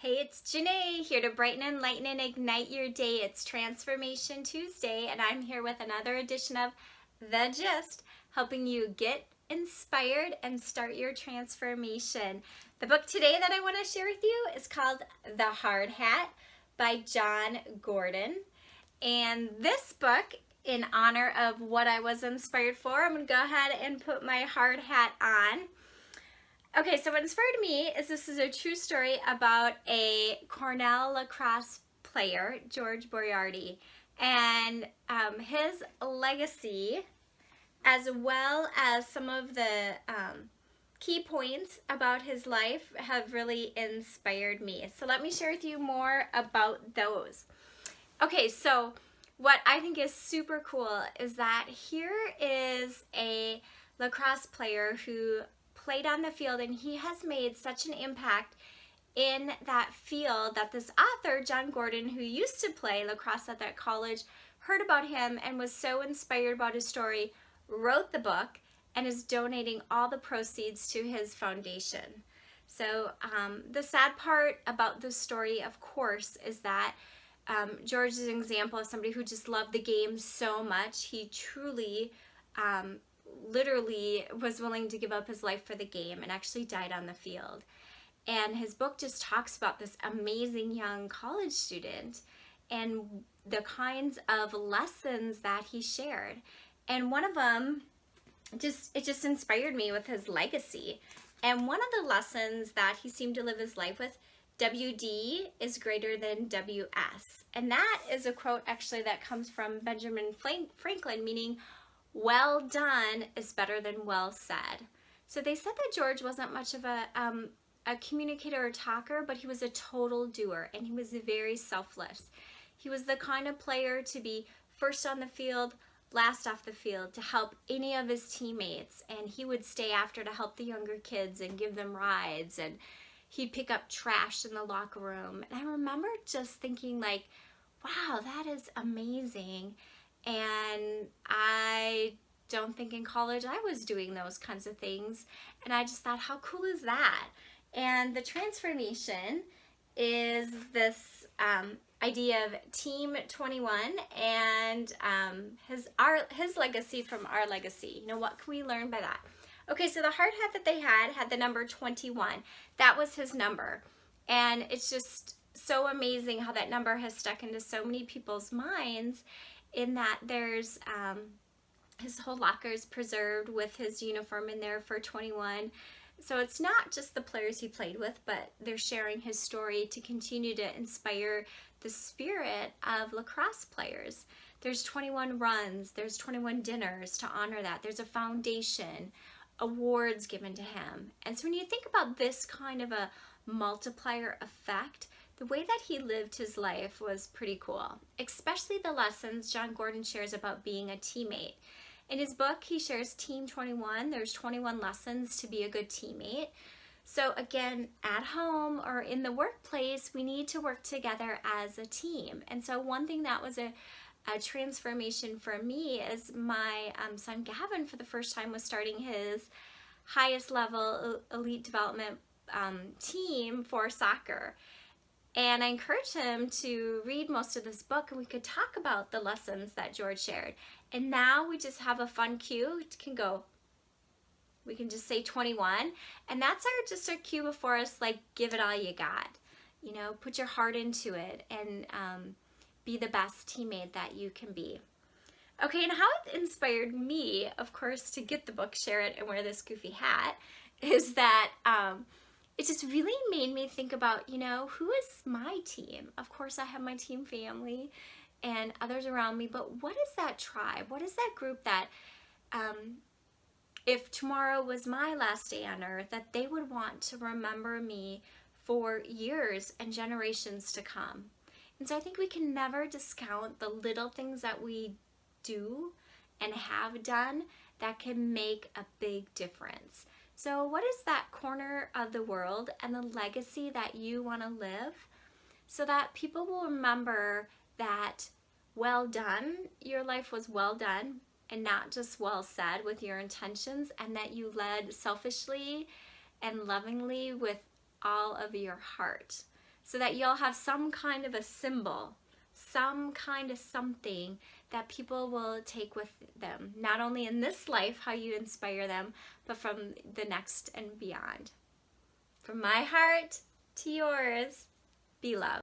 Hey, it's Janae here to brighten, enlighten, and ignite your day. It's Transformation Tuesday, and I'm here with another edition of The Gist, helping you get inspired and start your transformation. The book today that I want to share with you is called The Hard Hat by John Gordon. And this book, in honor of what I was inspired for, I'm going to go ahead and put my hard hat on. Okay, so what inspired me is this is a true story about a Cornell lacrosse player, George Boyardi, and his legacy, as well as some of the key points about his life have really inspired me. So let me share with you more about those. Okay, so what I think is super cool is that here is a lacrosse player who played on the field, and he has made such an impact in that field that this author, John Gordon, who used to play lacrosse at that college, heard about him and was so inspired about his story, wrote the book, and is donating all the proceeds to his foundation. So the sad part about the story, of course, is that George is an example of somebody who just loved the game so much. He truly literally was willing to give up his life for the game and actually died on the field. And his book just talks about this amazing young college student and the kinds of lessons that he shared. And one of them it just inspired me with his legacy. And one of the lessons that he seemed to live his life with, WD is greater than WS. And that is a quote actually that comes from Benjamin Franklin, meaning well done is better than well said. So they said that George wasn't much of a communicator or talker, but he was a total doer, and he was very selfless. He was the kind of player to be first on the field, last off the field, to help any of his teammates, and he would stay after to help the younger kids and give them rides, and he'd pick up trash in the locker room. And I remember just thinking like, wow, that is amazing. And I don't think in college I was doing those kinds of things. And I just thought, how cool is that? And the transformation is this idea of Team 21 and his legacy from our legacy. You know, what can we learn by that? Okay, so the hard hat that they had the number 21. That was his number. And it's just so amazing how that number has stuck into so many people's minds, in that there's his whole locker is preserved with his uniform in there for 21. So it's not just the players he played with, but they're sharing his story to continue to inspire the spirit of lacrosse players. There's 21 runs, there's 21 dinners to honor that. There's a foundation, awards given to him. And so when you think about this kind of a multiplier effect, the way that he lived his life was pretty cool, especially the lessons John Gordon shares about being a teammate. In his book, he shares Team 21. There's 21 lessons to be a good teammate. So again, at home or in the workplace, we need to work together as a team. And so one thing that was a transformation for me is my son Gavin, for the first time, was starting his highest level elite development team for soccer. And I encouraged him to read most of this book, and we could talk about the lessons that George shared. And now we just have a fun cue. We can just say 21, and that's just our cue before us, like, give it all you got. You know, put your heart into it and be the best teammate that you can be. Okay, and how it inspired me, of course, to get the book, share it, and wear this goofy hat, is that it just really made me think about, you know, who is my team? Of course, I have my team family and others around me, but what is that tribe? What is that group that if tomorrow was my last day on earth, that they would want to remember me for years and generations to come? And so I think we can never discount the little things that we do and have done that can make a big difference. So what is that corner of the world and the legacy that you want to live, so that people will remember that, well done, your life was well done and not just well said with your intentions, and that you led selfishly and lovingly with all of your heart. so that you'll have some kind of a symbol, some kind of something that people will take with them, not only in this life, how you inspire them, but from the next and beyond. From my heart to yours, be loved.